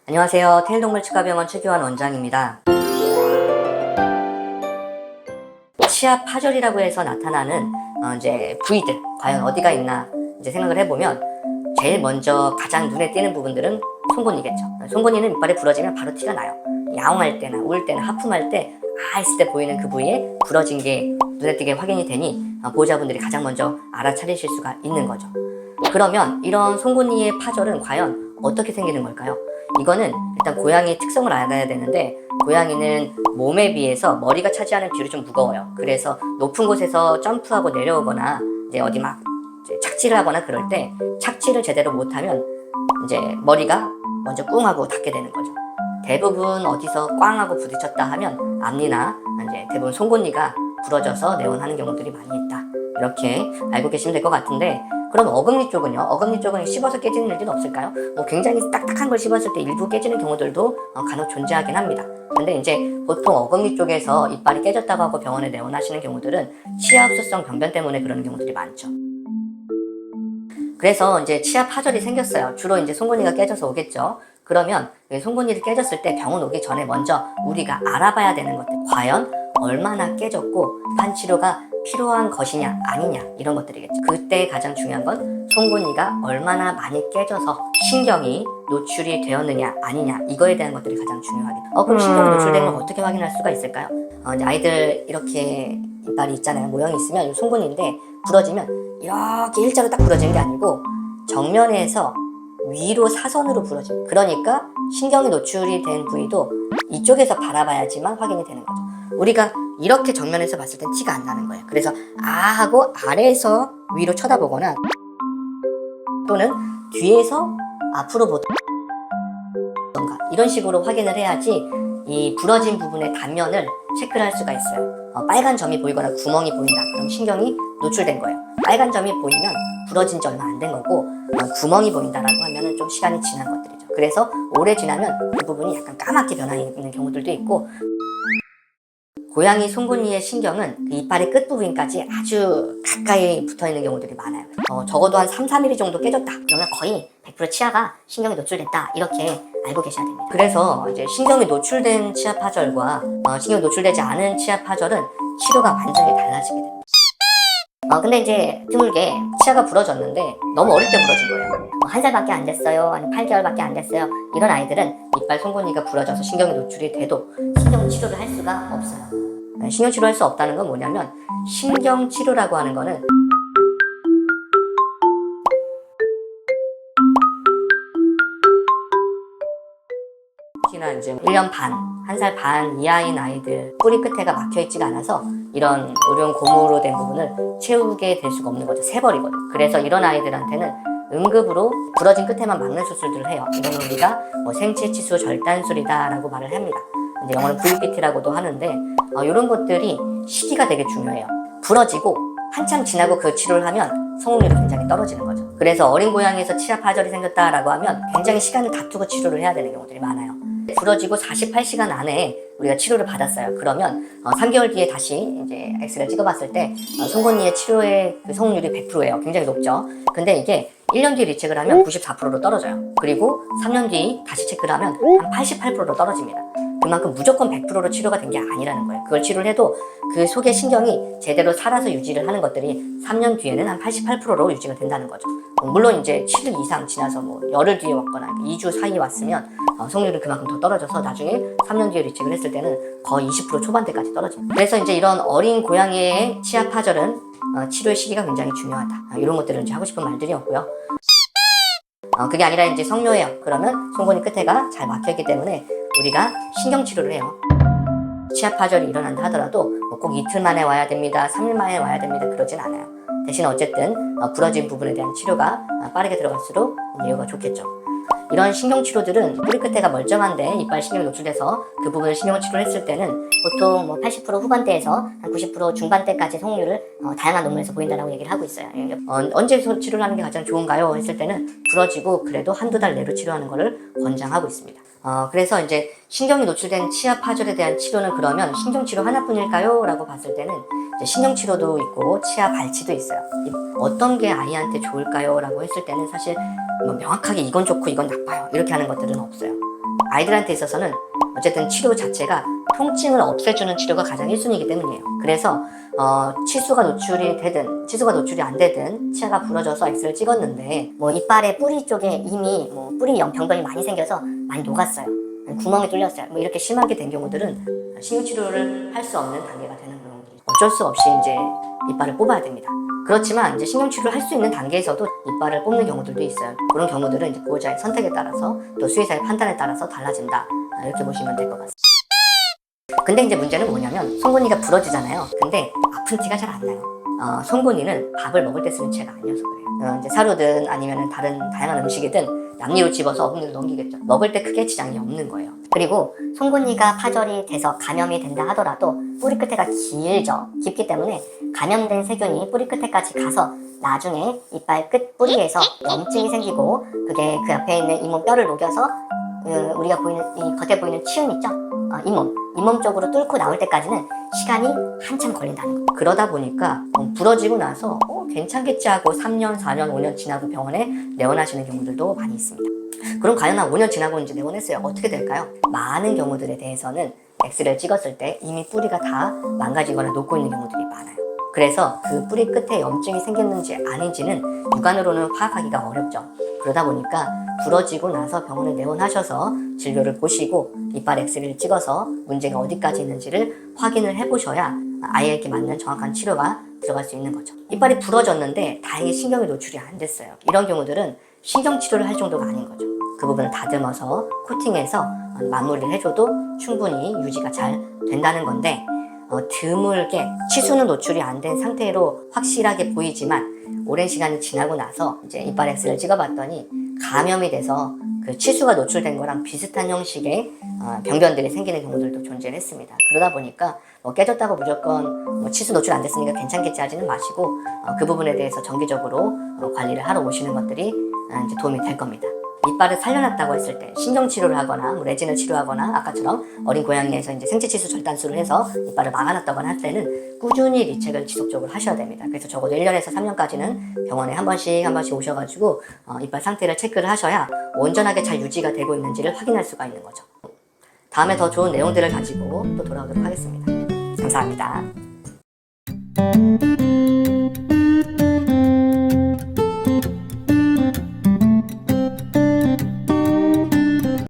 안녕하세요. 테일동물치과병원 최규환 원장입니다. 치아 파절이라고 해서 나타나는 이제 부위들 과연 어디가 있나 이제 생각을 해보면 제일 먼저 가장 눈에 띄는 부분들은 송곳니겠죠. 송곳니는 이빨이 부러지면 바로 티가 나요. 야옹할 때나 울 때나 하품할 때 했을 때 보이는 그 부위에 부러진 게 눈에 띄게 확인이 되니 보호자분들이 가장 먼저 알아차리실 수가 있는 거죠. 그러면 이런 송곳니의 파절은 과연 어떻게 생기는 걸까요? 이거는 일단 고양이의 특성을 알아야 되는데, 고양이는 몸에 비해서 머리가 차지하는 비율이 좀 무거워요. 그래서 높은 곳에서 점프하고 내려오거나 이제 어디 막 이제 착지를 하거나 그럴 때 착지를 제대로 못하면 이제 머리가 먼저 꿍 하고 닿게 되는 거죠. 대부분 어디서 꽝 하고 부딪혔다 하면 앞니나 이제 대부분 송곳니가 부러져서 내원하는 경우들이 많이 있다. 이렇게 알고 계시면 될 것 같은데, 그럼 어금니 쪽은요? 어금니 쪽은 씹어서 깨지는 일은 없을까요? 굉장히 딱딱한 걸 씹었을 때 일부 깨지는 경우들도 간혹 존재하긴 합니다. 근데 이제 보통 어금니 쪽에서 이빨이 깨졌다고 하고 병원에 내원하시는 경우들은 치아 흡수성 병변 때문에 그러는 경우들이 많죠. 그래서 이제 치아 파절이 생겼어요. 주로 이제 송곳니가 깨져서 오겠죠. 그러면 송곳니를 깨졌을 때 병원 오기 전에 먼저 우리가 알아봐야 되는 것들, 과연 얼마나 깨졌고 판치료가 필요한 것이냐 아니냐, 이런 것들이겠죠. 그때 가장 중요한 건 송곳니가 얼마나 많이 깨져서 신경이 노출이 되었느냐 아니냐, 이거에 대한 것들이 가장 중요하겠죠. 그럼 신경이 노출된 걸 어떻게 확인할 수가 있을까요? 이제 아이들 이렇게 이빨이 있잖아요. 모양이 있으면 이 송곳니인데 부러지면 이렇게 일자로 딱 부러지는 게 아니고 정면에서 위로 사선으로 부러집니다. 그러니까 신경이 노출이 된 부위도 이쪽에서 바라봐야지만 확인이 되는 거죠. 우리가 이렇게 정면에서 봤을 땐 티가 안 나는 거예요. 그래서 하고 아래에서 위로 쳐다보거나 또는 뒤에서 앞으로 보던가 이런 식으로 확인을 해야지 이 부러진 부분의 단면을 체크를 할 수가 있어요. 빨간 점이 보이거나 구멍이 보인다. 그럼 신경이 노출된 거예요. 빨간 점이 보이면 부러진 지 얼마 안 된 거고, 구멍이 보인다라고 하면 좀 시간이 지난 것들이죠. 그래서 오래 지나면 그 부분이 약간 까맣게 변해 있는 경우들도 있고, 고양이 송곳니의 신경은 그 이빨의 끝부분까지 아주 가까이 붙어있는 경우들이 많아요. 적어도 한 3-4mm 정도 깨졌다. 그러면 거의 100% 치아가 신경이 노출됐다. 이렇게 알고 계셔야 됩니다. 그래서 이제 신경이 노출된 치아 파절과 신경이 노출되지 않은 치아 파절은 치료가 완전히 달라지게 됩니다. 근데 이제 드물게 치아가 부러졌는데 너무 어릴 때 부러진 거예요. 1살밖에 안 됐어요. 아니 8개월밖에 안 됐어요. 이런 아이들은 이빨 송곳니가 부러져서 신경이 노출이 돼도 신경 치료를 할 수가 없어요. 신경 치료할 수 없다는 건 뭐냐면, 신경 치료라고 하는 거는 특히나 이제 1년 반, 1살 반 이하인 아이들 뿌리 끝에가 막혀있지가 않아서 이런 의료용 고무로 된 부분을 채우게 될 수가 없는 거죠. 새버리거든요. 그래서 이런 아이들한테는 응급으로 부러진 끝에만 막는 수술들을 해요. 이건 우리가 생체치수 절단술이다 라고 말을 합니다. 이제 영어는 VPT라고도 하는데, 이런 것들이 시기가 되게 중요해요. 부러지고 한참 지나고 그 치료를 하면 성공률이 굉장히 떨어지는 거죠. 그래서 어린 고양이에서 치아 파절이 생겼다라고 하면 굉장히 시간을 다투고 치료를 해야 되는 경우들이 많아요. 부러지고 48시간 안에 우리가 치료를 받았어요. 그러면 3개월 뒤에 다시 이제 엑스레이를 찍어봤을 때 송곳니의 치료의 그 성공률이 100%예요. 굉장히 높죠. 근데 이게 1년 뒤에 리체크를 하면 94%로 떨어져요. 그리고 3년 뒤 다시 체크를 하면 한 88%로 떨어집니다. 그만큼 무조건 100%로 치료가 된 게 아니라는 거예요. 그걸 치료를 해도 그 속의 신경이 제대로 살아서 유지를 하는 것들이 3년 뒤에는 한 88%로 유지가 된다는 거죠. 물론 이제 7일 이상 지나서 열흘 뒤에 왔거나 2주 사이에 왔으면 성률은 그만큼 더 떨어져서 나중에 3년 뒤에 리체크를 했을 때는 거의 20% 초반대까지 떨어집니다. 그래서 이제 이런 어린 고양이의 치아 파절은 치료의 시기가 굉장히 중요하다. 이런 것들은 이제 하고 싶은 말들이었고요. 그게 아니라 이제 성묘예요. 그러면 송곳니 끝에가 잘 막혀있기 때문에 우리가 신경치료를 해요. 치아 파절이 일어난다 하더라도 꼭 이틀 만에 와야 됩니다, 3일 만에 와야 됩니다, 그러진 않아요. 대신 어쨌든 부러진 부분에 대한 치료가 빠르게 들어갈수록 이유가 좋겠죠. 이런 신경치료들은 뿌리 끝에가 멀쩡한데 이빨 신경이 노출돼서 그 부분을 신경 치료를 했을 때는 보통 80% 후반대에서 한 90% 중반대까지 성공률을 다양한 논문에서 보인다라고 얘기를 하고 있어요. 언제 치료를 하는 게 가장 좋은가요? 했을 때는 부러지고 그래도 한두 달 내로 치료하는 것을 권장하고 있습니다. 그래서 이제 신경이 노출된 치아 파절에 대한 치료는 그러면 신경치료 하나뿐일까요? 라고 봤을 때는 이제 신경치료도 있고 치아 발치도 있어요. 어떤 게 아이한테 좋을까요? 라고 했을 때는 사실 명확하게 이건 좋고 이건 나빠요 이렇게 하는 것들은 없어요. 아이들한테 있어서는 어쨌든 치료 자체가 통증을 없애주는 치료가 가장 1순위이기 때문이에요. 그래서 치수가 노출이 되든 치수가 노출이 안 되든 치아가 부러져서 엑스를 찍었는데 뭐 이빨의 뿌리 쪽에 이미 뭐 뿌리 병변이 많이 생겨서 많이 녹았어요. 구멍이 뚫렸어요. 뭐 이렇게 심하게 된 경우들은 신경치료를 할 수 없는 단계가 되는 경우들이 어쩔 수 없이 이제 이빨을 뽑아야 됩니다. 그렇지만 이제 신경치료를 할 수 있는 단계에서도 이빨을 뽑는 경우들도 있어요. 그런 경우들은 이제 보호자의 선택에 따라서 또 수의사의 판단에 따라서 달라진다. 이렇게 보시면 될 것 같습니다. 근데 이제 문제는 뭐냐면 송곳니가 부러지잖아요. 근데 아픈 티가 잘 안 나요. 송곳니는 밥을 먹을 때 쓰는 치아가 아니어서 그래요. 이제 사료든 아니면 다른 다양한 음식이든 앞니로 집어서 어금니로 넘기겠죠. 먹을 때 크게 지장이 없는 거예요. 그리고 송곳니가 파절이 돼서 감염이 된다 하더라도 뿌리 끝에가 길죠. 깊기 때문에 감염된 세균이 뿌리 끝에까지 가서 나중에 이빨 끝 뿌리에서 염증이 생기고 그게 그 앞에 있는 잇몸 뼈를 녹여서 우리가 보이는 이 겉에 보이는 치음 있죠? 잇몸 쪽으로 뚫고 나올 때까지는 시간이 한참 걸린다는 거. 그러다 보니까 부러지고 나서 괜찮겠지 하고 3년, 4년, 5년 지나고 병원에 내원하시는 경우들도 많이 있습니다. 그럼 과연 한 5년 지나고 이제 내원했어요. 어떻게 될까요? 많은 경우들에 대해서는 엑스레이를 찍었을 때 이미 뿌리가 다 망가지거나 녹고 있는 경우들이 많아요. 그래서 그 뿌리 끝에 염증이 생겼는지 아닌지는 육안으로는 파악하기가 어렵죠. 그러다 보니까 부러지고 나서 병원에 내원하셔서 진료를 보시고 이빨 엑스레이를 찍어서 문제가 어디까지 있는지를 확인을 해보셔야 아이에게 맞는 정확한 치료가 들어갈 수 있는 거죠. 이빨이 부러졌는데 다행히 신경이 노출이 안 됐어요. 이런 경우들은 신경치료를 할 정도가 아닌 거죠. 그 부분을 다듬어서 코팅해서 마무리를 해줘도 충분히 유지가 잘 된다는 건데 드물게 치수는 노출이 안 된 상태로 확실하게 보이지만 오랜 시간이 지나고 나서 이제 이빨 엑스를 찍어봤더니 감염이 돼서 그 치수가 노출된 거랑 비슷한 형식의 병변들이 생기는 경우들도 존재했습니다. 그러다 보니까 깨졌다고 무조건 치수 노출 안 됐으니까 괜찮겠지 하지는 마시고 그 부분에 대해서 정기적으로 관리를 하러 오시는 것들이 이제 도움이 될 겁니다. 이빨을 살려놨다고 했을 때 신경치료를 하거나 레진을 치료하거나 아까처럼 어린 고양이에서 이제 생체치수 절단술을 해서 이빨을 막아놨다거나 할 때는 꾸준히 리책을 지속적으로 하셔야 됩니다. 그래서 적어도 1년에서 3년까지는 병원에 한 번씩 오셔가지고 이빨 상태를 체크를 하셔야 온전하게 잘 유지가 되고 있는지를 확인할 수가 있는 거죠. 다음에 더 좋은 내용들을 가지고 또 돌아오도록 하겠습니다. 감사합니다.